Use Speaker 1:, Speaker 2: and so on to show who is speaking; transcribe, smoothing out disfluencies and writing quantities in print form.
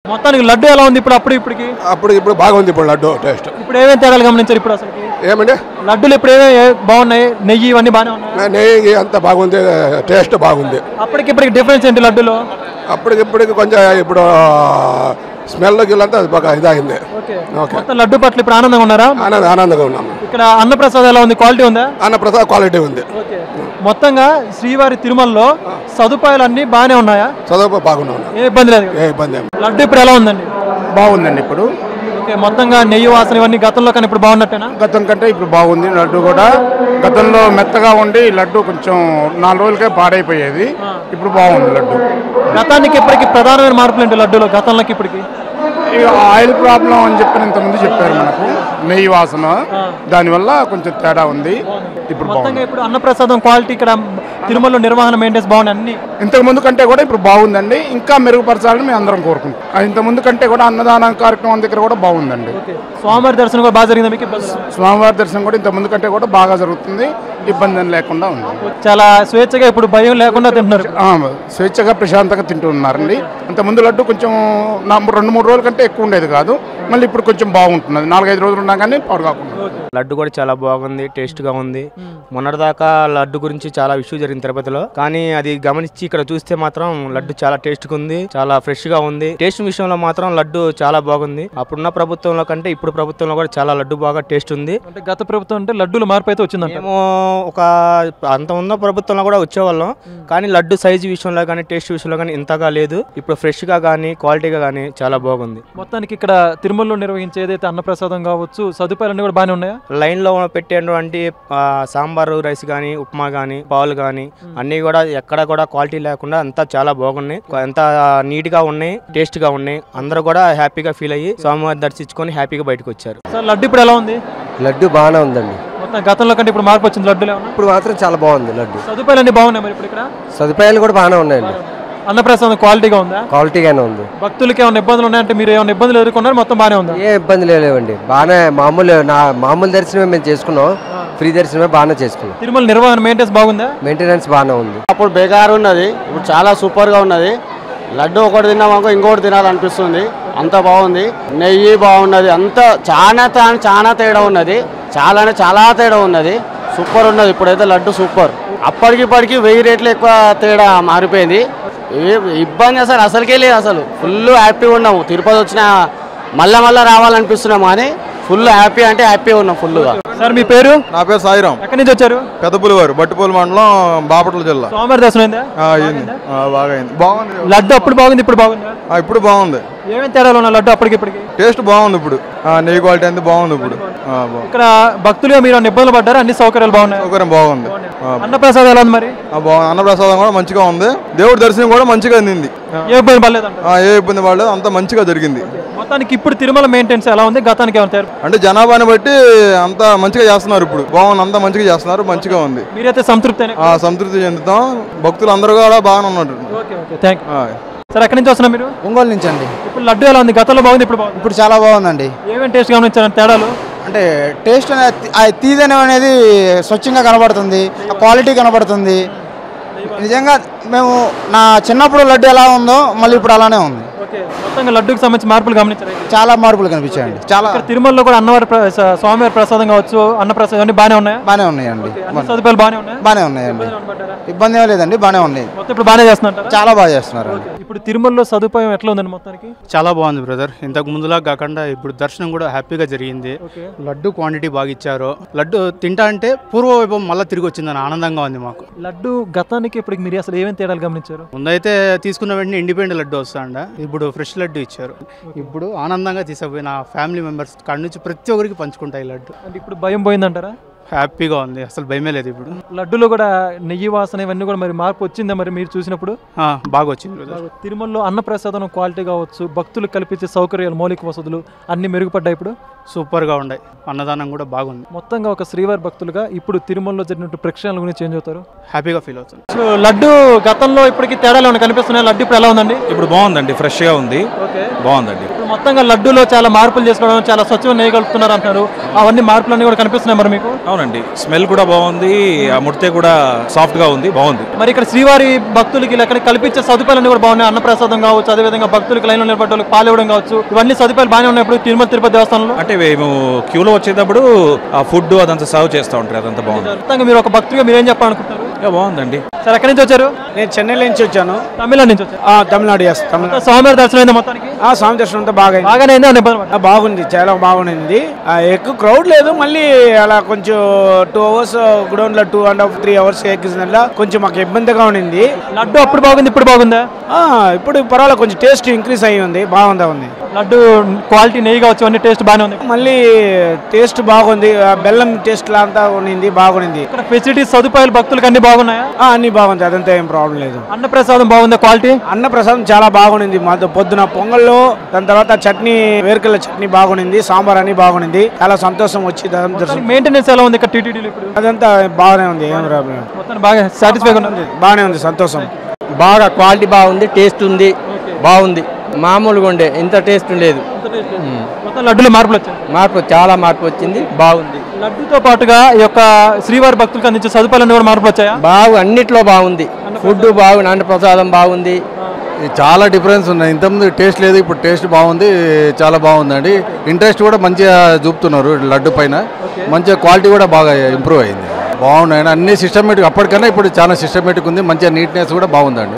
Speaker 1: మొత్తానికి లడ్డు ఎలా ఉంది ఇప్పుడు
Speaker 2: ఇప్పుడు బాగుంది ఇప్పుడు లడ్డు టేస్ట్.
Speaker 1: ఇప్పుడు ఏమేమి తేడాలు గమనించారు ఇప్పుడు అసలు
Speaker 2: ఏమండి
Speaker 1: లడ్డూలు ఇప్పుడు ఏమేమి బాగున్నాయి? నెయ్యి ఇవన్నీ బాగానే ఉన్నాయి.
Speaker 2: నెయ్యి అంత బాగుంది, టేస్ట్ బాగుంది.
Speaker 1: అప్పటికిప్పటికి డిఫరెన్స్ ఏంటి లడ్డులో?
Speaker 2: అప్పటికిప్పటికి కొంచెం ఇప్పుడు స్మెల్ గిల్లంతా బాగా ఇదైంది.
Speaker 1: లడ్డు పట్ల ఇప్పుడు ఆనందంగా ఉన్నారా?
Speaker 2: ఆనందంగా ఉన్నాము.
Speaker 1: ఇక్కడ అన్నప్రసాదం ఎలా ఉంది? క్వాలిటీ ఉందా?
Speaker 2: అన్నప్రసాదం క్వాలిటీ ఉంది.
Speaker 1: మొత్తంగా శ్రీవారి తిరుమలలో సదుపాయాలు అన్ని బాగానే ఉన్నాయా?
Speaker 2: సదుపాయాలు బాగున్నాయి,
Speaker 1: ఏ ఇబ్బంది లేదు.
Speaker 2: ఏ ఇబ్బంది.
Speaker 1: లడ్డు ఇప్పుడు ఎలా ఉందండి?
Speaker 3: బాగుందండి ఇప్పుడు.
Speaker 1: మొత్తంగా నెయ్యి వాసన ఇవన్నీ గతంలో కానీ ఇప్పుడు బాగున్నట్టేనా?
Speaker 3: గతం కంటే ఇప్పుడు బాగుంది. లడ్డు కూడా గతంలో మెత్తగా ఉండి లడ్డు కొంచెం 4 రోజులకే పాడైపోయేది, ఇప్పుడు బాగుంది లడ్డు.
Speaker 1: గతానికి ఇప్పటికి ప్రధానమైన మార్పులు ఏంటి లడ్డూలో గతంలోకి ఇప్పటికి?
Speaker 3: ఆయిల్ ప్రాబ్లం అని చెప్పి ఇంతకుముందు చెప్పారు మనకు, నెయ్యి వాసన, దానివల్ల కొంచెం తేడా ఉంది. ఇప్పుడు
Speaker 1: ఇప్పుడు అన్నప్రసాదం క్వాలిటీ ఇక్కడ తిరుమలలో నిర్వహణ మెయింటెన్స్ బాగుంది. అన్ని
Speaker 3: ఇంతకు ముందు కంటే కూడా ఇప్పుడు బాగుందండి. ఇంకా మెరుగుపరచాలని మేము అందరం కోరుకుంటాం. ఇంత ముందు కంటే కూడా అన్నదాన కార్యక్రమం దగ్గర కూడా బాగుందండి.
Speaker 1: స్వామివారి దర్శనం కూడా బాగా జరిగింది మీకు?
Speaker 3: స్వామివారి దర్శనం కూడా ఇంత ముందు కంటే కూడా బాగా జరుగుతుంది, ఇబ్బంది లేకుండా ఉంది.
Speaker 1: చాలా స్వేచ్ఛగా ఇప్పుడు భయం లేకుండా తింటున్నారు.
Speaker 3: స్వేచ్ఛగా ప్రశాంతంగా తింటూ ఉన్నారండి. ఇంత ముందు లడ్డు కొంచెం 2-3 రోజుల కంటే ఎక్కువ ఉండేది కాదు, మళ్ళీ ఇప్పుడు కొంచెం బాగుంటున్నది. 4-5 రోజులు ఉన్నా కానీ పాడు కాకుండా.
Speaker 4: లడ్డు కూడా చాలా బాగుంది, టేస్ట్ గా ఉంది. మొన్నటిదాకా లడ్డు గురించి చాలా ఇష్యూ జరిగింది తిరుపతిలో, కానీ అది గమనించి ఇక్కడ చూస్తే మాత్రం లడ్డు చాలా టేస్ట్ గా ఉంది, చాలా ఫ్రెష్ గా ఉంది. టేస్ట్ విషయంలో మాత్రం లడ్డు చాలా బాగుంది. అప్పుడున్న ప్రభుత్వంలో కంటే ఇప్పుడు ప్రభుత్వంలో కూడా చాలా లడ్డు బాగా టేస్ట్ ఉంది.
Speaker 1: అంటే గత ప్రభుత్వం అంటే లడ్డూల మార్పు అయితే వచ్చింది.
Speaker 4: మేము ఒక అంత ఉన్న ప్రభుత్వంలో కూడా వచ్చేవాళ్ళం, కానీ లడ్డు సైజు విషయంలో కానీ టేస్ట్ విషయంలో కానీ ఇంతగా లేదు. ఇప్పుడు ఫ్రెష్ గా కానీ క్వాలిటీగా కానీ చాలా బాగుంది.
Speaker 1: మొత్తానికి ఇక్కడ తిరుమలలో నిర్వహించే ఏదైతే అన్నప్రసాదం కావచ్చు, సదుపాయాలన్నీ కూడా బాగానే ఉన్నాయా?
Speaker 4: లైన్ లో పెట్టేటువంటి సాంబారు రైస్ కానీ, ఉప్మా కానీ, పాలు కానీ అన్ని కూడా ఎక్కడ కూడా క్వాలిటీ లేకుండా అంతా చాలా బాగున్నాయి. ఎంత నీట్ గా ఉన్నాయి, టేస్ట్ గా ఉన్నాయి. అందరూ కూడా హ్యాపీగా ఫీల్ అయ్యి స్వామివారి దర్శించుకొని హ్యాపీగా బయటకు వచ్చారు.
Speaker 1: లడ్డు ఇప్పుడు ఎలా ఉంది?
Speaker 5: లడ్డు బాగానే ఉందండి.
Speaker 1: మొత్తం గతంలో కంటే ఇప్పుడు మార్పు వచ్చింది లడ్డులో?
Speaker 5: ఇప్పుడు మాత్రం చాలా బాగుంది లడ్డు.
Speaker 1: సదుపాయాలు అన్ని బాగున్నాయి మరి ఇప్పుడు ఇక్కడ?
Speaker 5: సదుపాయాలు కూడా బాగానే ఉన్నాయండి.
Speaker 1: అన్నప్రసాదం క్వాలిటీగా ఉందా?
Speaker 5: క్వాలిటీగానే ఉంది.
Speaker 1: భక్తులకి ఏమైనా ఇబ్బందులు ఉన్నాయంటే మీరు ఏమైనా ఇబ్బందులు ఎదుర్కొన్నారు? మొత్తం బాగానే ఉందా?
Speaker 5: ఏ ఇబ్బందులు లేవండి, బాగానే మామూలు దర్శనమే మేము చేసుకున్నాం, ఫ్రీ దర్శనమే బాగానే చేసుకున్నాం.
Speaker 1: తిరుమల నిర్వహణ మెయింటెనెన్స్ బాగుందా?
Speaker 5: మెయింటెనెన్స్ బాగానే ఉంది.
Speaker 6: అప్పుడు బేకారు ఉన్నది, ఇప్పుడు చాలా సూపర్గా ఉన్నది. లడ్డు ఒకటి తిన్నామాక ఇంకోటి తినాలనిపిస్తుంది, అంత బాగుంది. నెయ్యి బాగున్నది, అంత చాలా తేడా ఉన్నది, చాలా తేడా ఉన్నది. సూపర్ ఉన్నది ఇప్పుడైతే లడ్డు సూపర్. అప్పటికిప్పటికి 1000 రెట్లు ఎక్కువ తేడా మారిపోయింది. ఇబ్బంది అసలుకే లేదు. అసలు ఫుల్ హ్యాపీగా ఉన్నాము. తిరుపతి వచ్చిన మళ్ళా రావాలనిపిస్తున్నాము, కానీ ఫుల్ హ్యాపీ అంటే హ్యాపీ ఉన్నాం ఫుల్గా.
Speaker 1: సార్ మీ పేరు?
Speaker 7: నా పేరు సాయిరాం.
Speaker 1: ఎక్కడి నుంచి వచ్చారు?
Speaker 7: పెద్దపులివారు, బట్టిపూలి మండలం, బాపట్ల జిల్లా.
Speaker 1: స్వామివారి దర్శనం అయిందా?
Speaker 7: బాగా అయింది. బాగుంది.
Speaker 1: లడ్డు అప్పుడు బాగుంది, ఇప్పుడు బాగుంది?
Speaker 7: ఇప్పుడు బాగుంది.
Speaker 1: ఏమేమి తేడాలు ఉన్నాయి లడ్డు అప్పటికిప్పటికి?
Speaker 7: టేస్ట్ బాగుంది. ఇప్పుడు నెయ్యి క్వాలిటీ అంతా బాగుంది. ఇప్పుడు
Speaker 1: ఇక్కడ భక్తులుగా మీరు ఇబ్బందులు పడ్డారు? అన్ని సౌకర్యాలు బాగున్నాయి?
Speaker 7: సౌకర్యం బాగుంది.
Speaker 1: అన్నప్రసాదం ఎలా ఉంది మరి?
Speaker 7: అన్నప్రసాదం కూడా మంచిగా ఉంది. దేవుడి దర్శనం కూడా మంచిగా అందింది.
Speaker 1: ఏ ఇబ్బంది పడలేదు?
Speaker 7: ఏ ఇబ్బంది పడలేదు, అంత మంచిగా జరిగింది.
Speaker 1: మొత్తానికి ఇప్పుడు తిరుమల మెయింటెనెన్స్ ఎలా ఉంది? గతానికి ఏమంటారు?
Speaker 7: అంటే జనాభాని బట్టి అంత మంచిగా చేస్తున్నారు. ఇప్పుడు బాగుంది, అంతా మంచిగా చేస్తున్నారు, మంచిగా ఉంది.
Speaker 1: మీరైతే
Speaker 7: సంతృప్తి చెందుతాం. భక్తులు అందరూ కూడా బాగానే ఉన్నారు.
Speaker 1: సార్ ఎక్కడి నుంచి వస్తున్నారు మీరు?
Speaker 3: ఒంగోలు నుంచి అండి.
Speaker 1: ఇప్పుడు లడ్డు ఎలా ఉంది? గతంలో బాగుంది, ఇప్పుడు
Speaker 3: చాలా బాగుందండి.
Speaker 1: ఏమేమి టేస్ట్ గమనించారు తేడాలు?
Speaker 3: అంటే టేస్ట్ తీదనం అనేది స్వచ్ఛంగా కనబడుతుంది, క్వాలిటీ కనబడుతుంది. నిజంగా మేము నా చిన్నప్పుడు లడ్డు ఎలా ఉందో మళ్ళీ ఇప్పుడు అలానే ఉంది.
Speaker 1: మొత్తంగా లడ్డుకి సంబంధించి మార్పులు గమనించారు?
Speaker 3: చాలా మార్పులు కనిపించాయండి. చాలా
Speaker 1: తిరుమలలో కూడా స్వామివారి ప్రసాదం కావచ్చు, అన్నప్రసాదం అన్ని బాగానే ఉన్నాయా?
Speaker 3: బాగానే ఉన్నాయండి.
Speaker 1: సదుపాయాలు బాగానే ఉన్నాయండి.
Speaker 3: ఇబ్బంది ఏం లేదండి, బాగానే ఉన్నాయి.
Speaker 1: ఇప్పుడు బాగానే చేస్తున్నారు,
Speaker 3: చాలా బాగా చేస్తున్నారు.
Speaker 1: ఇప్పుడు తిరుమలలో సదుపాయం ఎట్లా ఉందండి మొత్తానికి?
Speaker 4: చాలా బాగుంది బ్రదర్. ఇంతకు ముందులా కాకుండా ఇప్పుడు దర్శనం కూడా హ్యాపీగా జరిగింది. లడ్డు క్వాంటిటీ బాగా ఇచ్చారు. లడ్డు తింటా అంటే పూర్వ వైభవం మళ్ళీ తిరిగి వచ్చిందని ఆనందంగా ఉంది మాకు.
Speaker 1: లడ్డు గతానికి ఇప్పుడు మీరు అసలు ఏమేమి తేడాలు గమనించారు?
Speaker 4: ముందైతే తీసుకున్న వెంటనే ఇండిపెండెంట్ లడ్డు వస్తాండ, ఇప్పుడు ఫ్రెష్ లడ్డు ఇచ్చారు. ఇప్పుడు ఆనందంగా తీసుకుపోయిన ఫ్యామిలీ మెంబర్స్ కాడి నుంచి ప్రతి ఒక్కరికి పంచుకుంటాయి లడ్డు.
Speaker 1: అంటే ఇప్పుడు భయం పోయిందంటారా?
Speaker 4: హ్యాపీగా ఉంది, అసలు భయమే లేదు. ఇప్పుడు
Speaker 1: లడ్డులో కూడా నెయ్యి వాసన ఇవన్నీ కూడా మరి మార్పు వచ్చిందా మరి మీరు చూసినప్పుడు?
Speaker 4: బాగా వచ్చింది.
Speaker 1: తిరుమలలో అన్నప్రసాదం క్వాలిటీ కావచ్చు, భక్తులకు కల్పించే సౌకర్యాలు, మౌలిక వసతులు అన్ని మెరుగుపడ్డాయి. ఇప్పుడు
Speaker 4: సూపర్గా ఉన్నాయి. అన్నదానం కూడా బాగుంది.
Speaker 1: మొత్తంగా ఒక శ్రీవారి భక్తులుగా ఇప్పుడు తిరుమలలో జరిగినట్టు ప్రేక్షణల గురించి చేంజ్ అవుతారు,
Speaker 4: హ్యాపీగా ఫీల్ అవుతుంది.
Speaker 1: సో లడ్డు గతంలో ఇప్పటికి తేడాలు ఏమైనా కనిపిస్తున్నాయి? లడ్డు ఇప్పుడు ఎలా ఉందండి?
Speaker 8: ఇప్పుడు బాగుందండి, ఫ్రెష్గా ఉంది, బాగుందండి.
Speaker 1: మొత్తంగా లడ్డూలో చాలా మార్పులు చేసుకోవడం, చాలా స్వచ్ఛమైన నెయ్యి కలుపుతున్నారు అంటారు. అవన్నీ మార్పులన్నీ కూడా కనిపిస్తున్నాయి మరి మీకు?
Speaker 8: అవునండి, స్మెల్ కూడా బాగుంది, ఆ ముడితే కూడా సాఫ్ట్ గా ఉంది, బాగుంది.
Speaker 1: మరి ఇక్కడ శ్రీవారి భక్తులకి ఇక్కడ కల్పించే సదుపాయాలన్నీ కూడా బాగున్నాయి. అన్నప్రసాదం కావచ్చు, అదేవిధంగా భక్తులకు లైన్లో నిలబడ్డ వాళ్ళకి పాలు ఇవ్వడం కావచ్చు, ఇవన్నీ సదుపాయాలు బాగానే ఉన్నాయి ఇప్పుడు తిరుమల తిరుపతి దేవస్థానంలో.
Speaker 8: అంటే మేము క్యూలో వచ్చేటప్పుడు ఆ ఫుడ్ అదంతా సర్వ్ చేస్తూ ఉంటారు, అదంతా బాగుంది.
Speaker 1: మొత్తంగా మీరు ఒక భక్తులుగా మీరు ఏం చెప్పాలనుకుంటారు?
Speaker 8: బాగుందండి.
Speaker 1: సార్ ఎక్కడి నుంచి వచ్చారు?
Speaker 6: నేను చెన్నై నుంచి వచ్చాను.
Speaker 1: తమిళనాడు నుంచి వచ్చారు?
Speaker 6: తమిళనాడు
Speaker 1: స్వామివారి దర్శనం అయింది మొత్తానికి?
Speaker 6: స్వామి దర్శనం అంతా బాగా
Speaker 1: బాగానే అయింది.
Speaker 6: బాగుంది, చాలా బాగుంది. ఎక్కువ క్రౌడ్ లేదు, మళ్ళీ అలా కొంచెం 2 hours గ్రౌండ్ లో 2.5-3 hours ఎక్కించిన కొంచెం మాకు ఇబ్బందిగా ఉండింది.
Speaker 1: లడ్డు అప్పుడు బాగుంది, ఇప్పుడు బాగుందా?
Speaker 6: ఇప్పుడు పర్వాలేదు, కొంచెం టేస్ట్ ఇంక్రీజ్ అయ్యి ఉంది, బాగుంది.
Speaker 1: లడ్డు క్వాలిటీ నెయ్యి కావచ్చు, అన్ని టేస్ట్ బాగానే ఉంది.
Speaker 6: మళ్ళీ టేస్ట్ బాగుంది, బెల్లం టేస్ట్ అంతా ఉండింది, బాగుంది.
Speaker 1: ఇక్కడ ఫెసిలిటీస్ సదుపాయాలు భక్తులకు అన్ని బాగున్నాయా?
Speaker 6: అన్ని బాగుంది, అదంతా ఏం ప్రాబ్లం లేదు.
Speaker 1: అన్నప్రసాదం బాగుందా? క్వాలిటీ
Speaker 6: అన్నప్రసాదం చాలా బాగుంది. మా పొద్దున పొంగల్లో, దాని తర్వాత చట్నీ, వేరుకల్ల చట్నీ బాగుంది, సాంబార్ అన్ని బాగుంది. చాలా సంతోషం వచ్చి
Speaker 1: మెయింటెనెన్స్ ఎలా ఉంది ఇక్కడ టీటీడీలో? ఇప్పుడు
Speaker 6: అదంతా బాగానే ఉంది, ఏం ప్రాబ్లం.
Speaker 1: మొత్తం బాగా సాటిస్ఫై ఉంది,
Speaker 6: బాగానే ఉంది, సంతోషం.
Speaker 5: బాగా క్వాలిటీ బాగుంది, టేస్ట్ ఉంది, బాగుంది. మామూలుగా ఉండే ఇంత టేస్ట్ లేదు.
Speaker 1: మొత్తం లడ్డులో మార్పులు వచ్చాయి,
Speaker 5: చాలా మార్పు వచ్చింది, బాగుంది.
Speaker 1: లడ్డుతో పాటుగా ఈ యొక్క శ్రీవారి భక్తులకు అందించే సదుపాయాలన్నీ కూడా మార్పులు వచ్చాయా?
Speaker 5: అన్నిట్లో బాగుంది. ఫుడ్ బాగుంది, అన్నప్రసాదం బాగుంది.
Speaker 9: చాలా డిఫరెన్స్ ఉన్నాయి. ఇంతకుముందు టేస్ట్ లేదు, ఇప్పుడు టేస్ట్ బాగుంది, చాలా బాగుందండి. ఇంట్రెస్ట్ కూడా మంచిగా చూపుతున్నారు లడ్డు పైన, మంచిగా క్వాలిటీ కూడా బాగా ఇంప్రూవ్ అయింది. బాగున్నాయండి, అన్ని సిస్టమేటిక్, అప్పటికన్నా ఇప్పుడు చాలా సిస్టమేటిక్ ఉంది, మంచిగా నీట్నెస్ కూడా బాగుందండి.